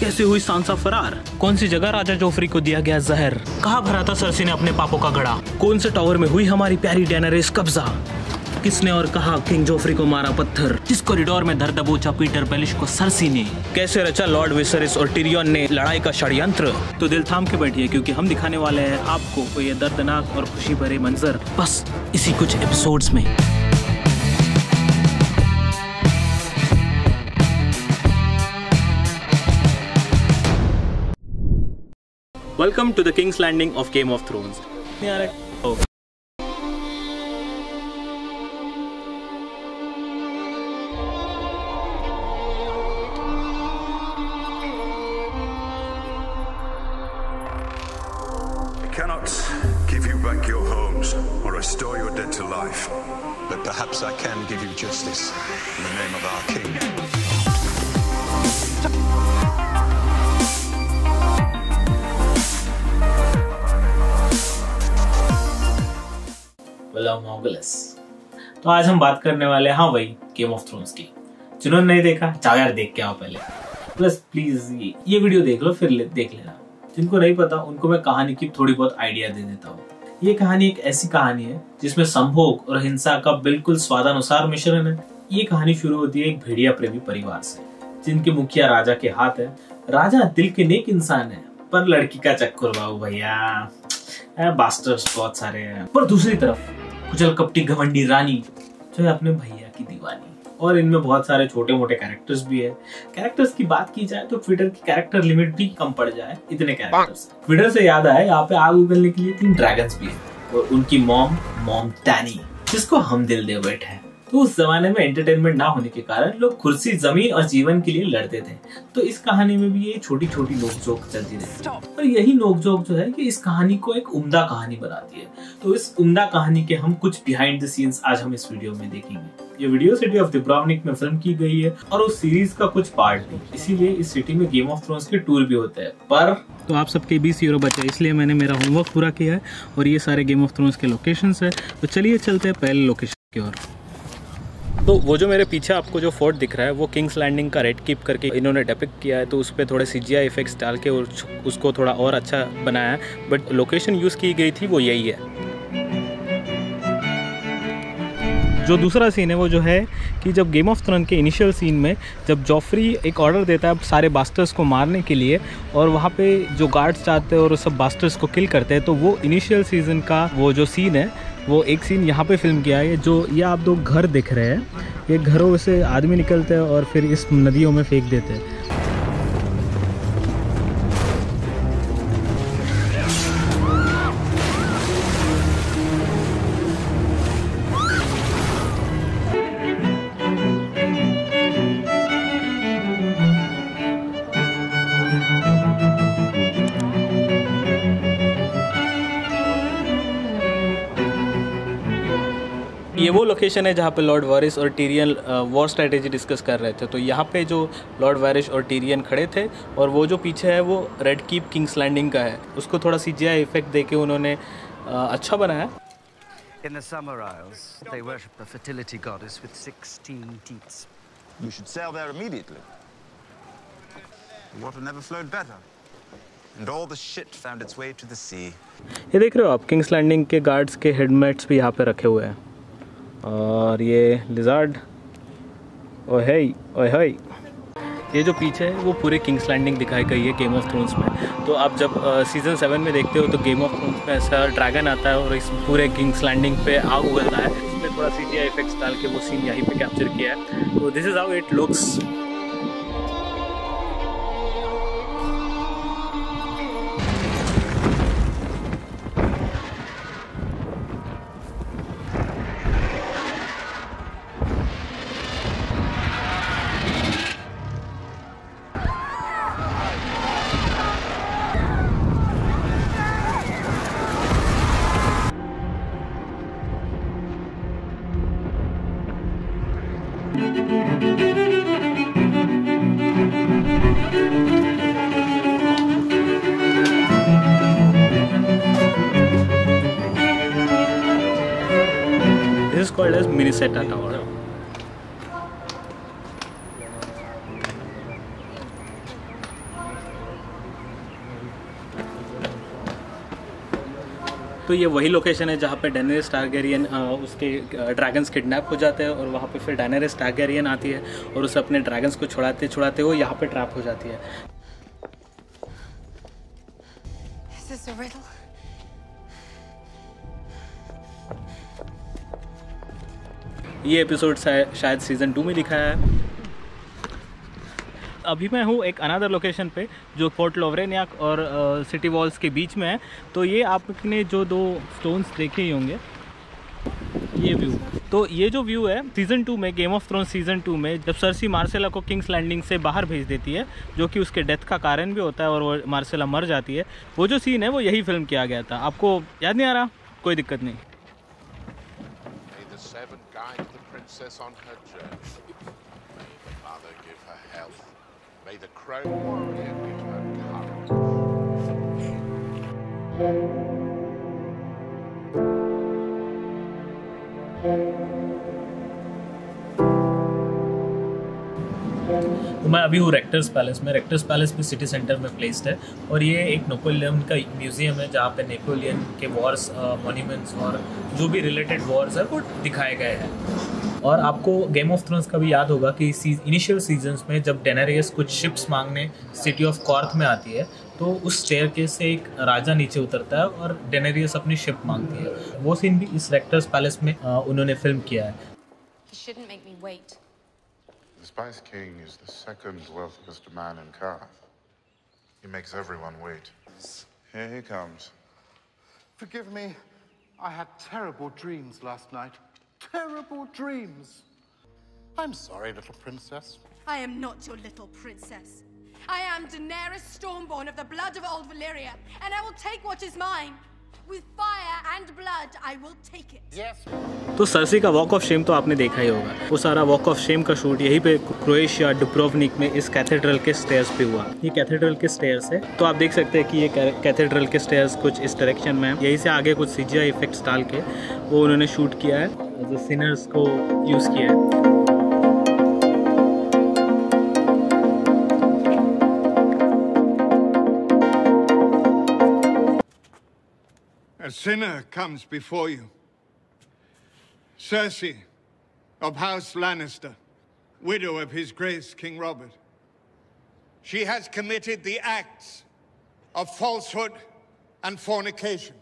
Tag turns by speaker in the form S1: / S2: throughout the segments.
S1: कैसे हुई सांसा फरार? कौन सी जगह राजा जोफ्री को दिया गया जहर? कहाँ भरा था सरसी ने अपने पापों का घड़ा? कौन से टावर में हुई हमारी प्यारी डेनारिस कब्जा? किसने और कहा किंग जोफ्री को मारा पत्थर? किस कॉरिडोर में धर दबोचा पीटर बेलिश को सरसी ने? कैसे रचा लॉर्ड विसरिस और टिरियन ने लड़ाई का षड्यंत्र? तो दिल थाम के बैठिए, क्योंकि हम दिखाने वाले हैं आपको ये दर्दनाक और खुशी भरे मंजर बस इसी कुछ एपिसोड्स में। Welcome to the King's Landing of Game of Thrones. Oh.
S2: I cannot give you back your homes or restore your dead to life, but perhaps I can give you justice in the name of our king.
S1: तो आज हम बात करने वाले हैं, हाँ भाई, game of thrones की। जिन्होंने नहीं देखा चाहे यार देख के आओ पहले, प्लस प्लीज ये वीडियो देख लो फिर देख लेना। जिनको नहीं पता उनको मैं कहानी की थोड़ी बहुत आइडिया दे देता हूँ। ये कहानी एक ऐसी कहानी है जिसमें संभोग और हिंसा का बिल्कुल स्वादानुसार मिश्रण है। ये कहानी शुरू होती है एक भेड़िया प्रेमी परिवार से, जिनके मुखिया राजा के हाथ है। राजा दिल के नेक इंसान है, पर लड़की का चक्कर बाबू भैया, बास्टर्स बहुत सारे हैं। पर दूसरी तरफ कुचल कपटी घमंडी रानी जो है अपने भैया की दीवानी। और इनमें बहुत सारे छोटे मोटे कैरेक्टर्स भी है। कैरेक्टर्स की बात की जाए तो ट्विटर की कैरेक्टर लिमिट भी कम पड़ जाए, इतने कैरेक्टर्स। ट्विटर से याद आया, यहाँ पे आग उगलने के लिए 3 ड्रैगन्स भी है और उनकी मॉम टैनी, जिसको हम दिल दे बैठे हैं। तो उस जमाने में एंटरटेनमेंट ना होने के कारण लोग कुर्सी, जमीन और जीवन के लिए लड़ते थे। तो इस कहानी में भी ये छोटी छोटी नोकझोंक चलती रहती है, और यही नोकझोंक जो है कि इस कहानी को एक उम्दा कहानी बनाती है। तो इस उम्दा कहानी के हम कुछ बिहाइंड द सीन्स आज हम इस वीडियो में देखेंगे। ये वीडियो सिटी ऑफ दुब्रावनिक में फिल्म की गई है और उस सीरीज का कुछ पार्ट भी, इसीलिए इस सिटी में गेम ऑफ थ्रोन्स के टूर भी होते हैं। पर तो आप सबके 20 यूरो बचे, इसलिए मैंने मेरा होमवर्क पूरा किया है और ये सारे गेम ऑफ थ्रोन्स के लोकेशंस है। तो चलिए चलते हैं पहले लोकेशन की ओर। तो वो जो मेरे पीछे आपको जो फोर्ट दिख रहा है वो किंग्स लैंडिंग का रेड कीप करके इन्होंने डिपिक्ट किया है। तो उस पर थोड़े CGI इफेक्ट्स डाल के और उसको थोड़ा और अच्छा बनाया है, बट लोकेशन यूज़ की गई थी वो यही है। जो दूसरा सीन है वो जो है कि जब गेम ऑफ थ्रोन के इनिशियल सीन में जब जॉफ्री एक ऑर्डर देता है सारे बास्टर्स को मारने के लिए, और वहाँ पे जो गार्ड्स जाते हैं और सब बास्टर्स को किल करते हैं, तो वो इनिशियल सीजन का वो जो सीन है वो एक सीन यहाँ पे फिल्म किया है। जो ये आप 2 घर दिख रहे हैं, ये घरों से आदमी निकलते हैं और फिर इस नदियों में फेंक देते हैं। ये वो लोकेशन है जहाँ पे लॉर्ड वारिस और टिरियन वॉर स्ट्रेटेजी डिस्कस कर रहे थे। तो यहाँ पे जो लॉर्ड वारिस और टिरियन खड़े थे, और वो जो पीछे है वो रेड कीप किंग्स लैंडिंग का है। उसको थोड़ा CGI इफेक्ट देके उन्होंने अच्छा बनाया।
S3: In the Summer Isles, they worship the fertility goddess with 16 teats.
S2: We should sail there immediately. The water never flowed better. And all the shit found its way to the sea.
S1: ये देख रहे हो आप, King's Landing के guards के helmets भी यहाँ पे रखे हुए हैं। और ये लिजार्ड, ओहे ओहे, ये जो पीछे है वो पूरे किंग्स लैंडिंग दिखाई गई है गेम ऑफ थ्रोन्स में। तो आप जब सीजन 7 में देखते हो तो गेम ऑफ थ्रोन्स में ऐसा ड्रैगन आता है और इस पूरे किंग्स लैंडिंग पे आग उगलता है। इसमें थोड़ा CGI इफेक्ट्स डाल के वो सीन यहीं पे कैप्चर किया है। तो this is how it looks. This is called as Minnesota Tower. तो ये वही लोकेशन है जहाँ पे डेनेरिस टारगेरियन उसके ड्रैगन्स किडनैप हो जाते हैं और वहाँ पे फिर डेनेरिस टारगेरियन आती है और उसे अपने ड्रैगन्स को छुड़ाते छुड़ाते वो यहाँ पे ट्रैप हो जाती है।
S4: Is this a riddle?
S1: ये एपिसोड शायद सीज़न 2 में दिखाया है। अभी मैं हूँ एक अनदर लोकेशन पे जो पोर्ट लोवरेनियाक और सिटी वॉल्स के बीच में है। तो ये आपने जो 2 स्टोन्स देखे ही होंगे, ये व्यू, तो ये जो व्यू है सीज़न 2 में, गेम ऑफ थ्रोन्स सीज़न 2 में, जब सर्सी मार्सेला को किंग्स लैंडिंग से बाहर भेज देती है, जो कि उसके डेथ का कारण भी होता है और वो मार्सेला मर जाती है, वो जो सीन है वो यही फिल्म किया गया था। आपको याद नहीं आ रहा? कोई दिक्कत नहीं।
S5: May the Crow Warrior give her courage.
S1: तो मैं अभी हूँ रेक्टर्स पैलेस में। रेक्टर्स पैलेस भी सिटी सेंटर में प्लेस्ड है और ये एक नेपोलियन का म्यूजियम है जहाँ पे नेपोलियन के वॉर्स, मॉन्यूमेंट्स और जो भी रिलेटेड वॉर्स है वो दिखाए गए हैं। और आपको गेम ऑफ थ्रोन्स का भी याद होगा कि इनिशियल सीजन्स में जब डेनेरियस कुछ शिप्स मांगने सिटी ऑफ कॉर्थ में आती है तो उस स्टेयरकेस से एक राजा नीचे उतरता है और डेनेरियस अपनी शिप मांगती है। वो सीन भी इस रेक्टर्स पैलेस में उन्होंने फिल्म किया है।
S4: He shouldn't make me wait.
S5: The Spice King is the second wealthiest man in Karth. He makes everyone wait. Here he comes.
S6: Forgive me, I had terrible dreams last night. Terrible dreams. I'm sorry, little princess.
S4: I am not your little princess. I am Daenerys Stormborn of the blood of old Valyria, and I will take what is mine. With fire and blood, I will take it.
S6: Yes.
S1: तो Cersei का walk of shame तो आपने देखा ही होगा। वो सारा walk of shame का shoot यहीं पे क्रोएशिया डुब्रोवनिक में इस कैथेड्रल के स्टेयर्स पे हुआ। ये कैथेड्रल के स्टेयर्स है, तो आप देख सकते हैं कि ये कैथेड्रल के स्टेयर्स कुछ इस डायरेक्शन में है। यहीं से आगे कुछ सीजीआई इफेक्ट्स डाल के वो उन्होंने शूट किया है, जो सिनर्स को यूज़ किया है।
S6: A sinner comes before you. Cersei of House Lannister, widow of His Grace King Robert. She has committed the acts of falsehood and fornication.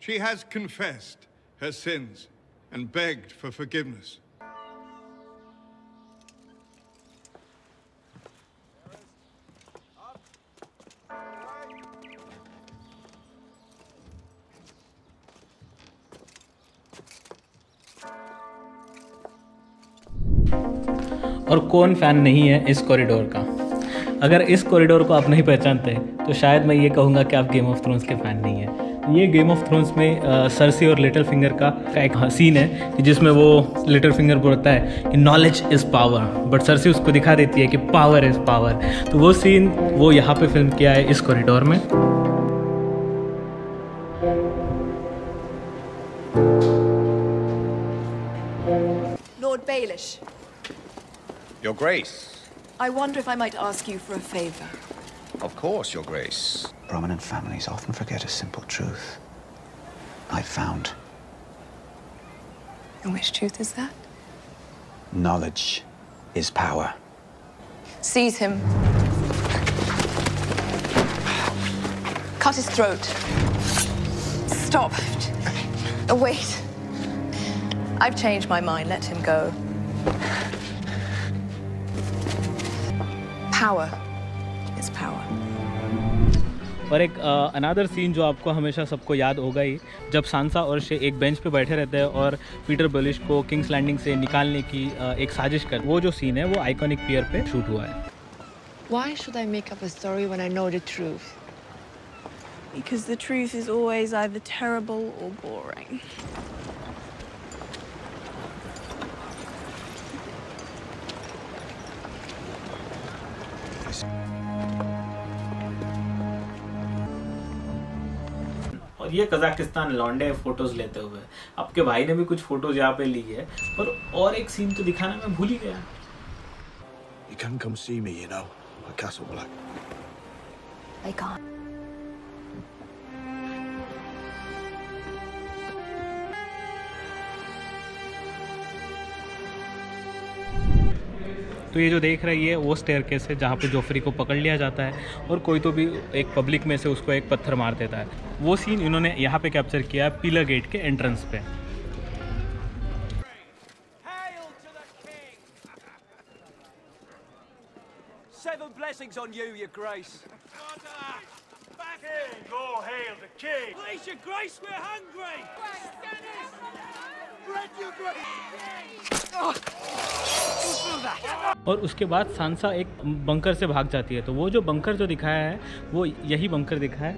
S6: She has confessed her sins and begged for forgiveness.
S1: और कौन fan नहीं है इस corridor का? अगर इस corridor को आप नहीं पहचानते तो शायद मैं ये कहूँगा कि आप गेम ऑफ थ्रोन्स के फ़ैन नहीं हैं। ये गेम ऑफ थ्रोन्स में सर्सी और लिटिल फिंगर का एक सीन है जिसमें वो लिटिल फिंगर बोलता है कि knowledge is power, but Cersei उसको दिखा देती है कि पावर इज़ पावर। तो वो सीन वो यहाँ पे फिल्म किया है इस कॉरिडोर में।
S7: Lord Baelish.
S8: Your Grace.
S7: I wonder if I might ask you for a favor.
S8: Of course, Your Grace.
S9: Prominent families often forget a simple truth. I've found.
S7: And which truth is that?
S9: Knowledge is power.
S7: Seize him. Cut his throat. Stop. Wait. I've changed my mind. Let him go. Power is power.
S1: और एक another scene जो आपको हमेशा सबको याद होगा ही, जब सांसा और शे एक बेंच पे बैठे रहते हैं और पीटर बेलिश को किंग्स लैंडिंग से निकालने की एक साजिश कर, वो जो सीन है वो आइकॉनिक पियर पे शूट हुआ है।
S10: Why should I make up a story when I know the truth?
S11: Because the truth is always either terrible or boring.
S1: और ये कजाकिस्तान लौंडे फोटोज लेते हुए, आपके भाई ने भी कुछ फोटोज यहाँ पे ली है, पर और एक सीन तो दिखाना मैं भूल ही गया।
S12: You can come see me, you know, at Castle Black.
S7: I can't.
S1: तो ये जो देख रही है वो स्टेयरकेस है जहाँ पे जोफ्री को पकड़ लिया जाता है और कोई तो भी एक पब्लिक में से उसको एक पत्थर मार देता है। वो सीन इन्होंने यहाँ पे कैप्चर किया है पिलर गेट के एंट्रेंस पे।
S13: Seven blessings on you, your grace. Back in! All hail the king! Please, your grace, we're hungry! Bread, your grace!
S1: और उसके बाद सांसा एक बंकर से भाग जाती है। तो वो जो बंकर जो दिखाया है वो यही बंकर दिखा है।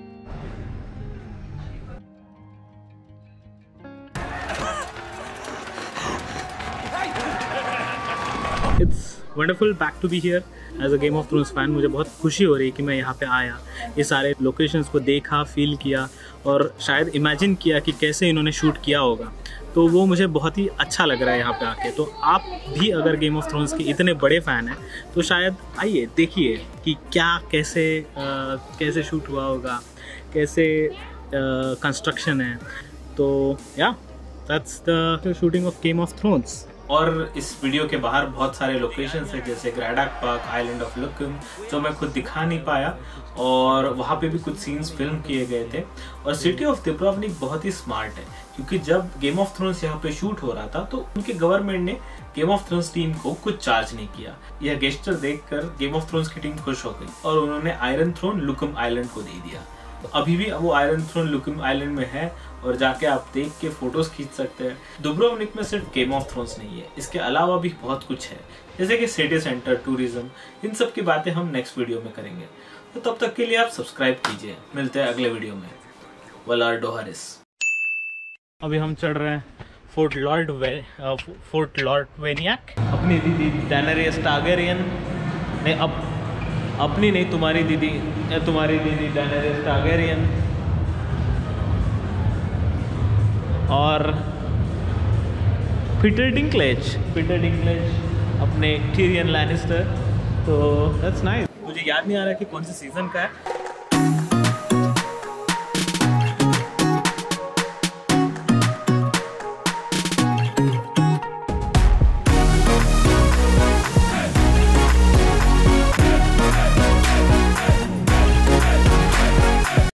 S1: It's wonderful back to be here as a Game of Thrones fan. मुझे बहुत खुशी हो रही है कि मैं यहाँ पे आया, ये सारे लोकेशंस को देखा, फील किया और शायद इमेजिन किया कि कैसे इन्होंने शूट किया होगा। तो वो मुझे बहुत ही अच्छा लग रहा है यहाँ पे आके। तो आप भी अगर गेम ऑफ थ्रोन्स के इतने बड़े फ़ैन हैं तो शायद आइए देखिए कि क्या कैसे शूट हुआ होगा, कैसे कंस्ट्रक्शन है। तो या that's the shooting of game of thrones. और इस वीडियो के बाहर बहुत सारे लोकेशंस हैं जैसे ग्रैडक पार्क, आइलैंड ऑफ लुकुम, जो मैं खुद दिखा नहीं पाया, और वहाँ पे भी कुछ सीन्स फिल्म किए गए थे। और सिटी ऑफ दुब्रोवनिक बहुत ही स्मार्ट है क्योंकि जब गेम ऑफ थ्रोन्स यहाँ पे शूट हो रहा था तो उनके गवर्नमेंट ने गेम ऑफ थ्रोन्स टीम को कुछ चार्ज नहीं किया। यह गेस्चर देखकर गेम ऑफ थ्रोन्स की टीम खुश हो गई और उन्होंने आयरन थ्रोन लुकुम आइलैंड को दे दिया। तो अभी भी वो आयरन थ्रोन लुकुम आइलैंड में है और जाके आप देख के फोटोज खींच सकते हैं। दुब्रोवनिक में सिर्फ गेम ऑफ थ्रोन्स नहीं है, इसके अलावा भी बहुत कुछ है जैसे कि सिटी सेंटर, टूरिज्म, इन सब की बातें हम नेक्स्ट वीडियो में करेंगे। तो तब तक के लिए आप सब्सक्राइब कीजिए। मिलते हैं अगले वीडियो में। वलार डोहारिस। अभी हम चढ़ रहे हैं फोर्ट लॉर्ड वेनियाक। अपनी दीदी डेनेरियस टारगेरियन ने अपनी नहीं, तुम्हारी दीदी डेनेरियस टारगेरियन और पीटर डिंकलेज अपने टिरियन लैनिस्टर। तो दैट्स नाइस। मुझे याद नहीं आ रहा कि कौन से सीजन का है।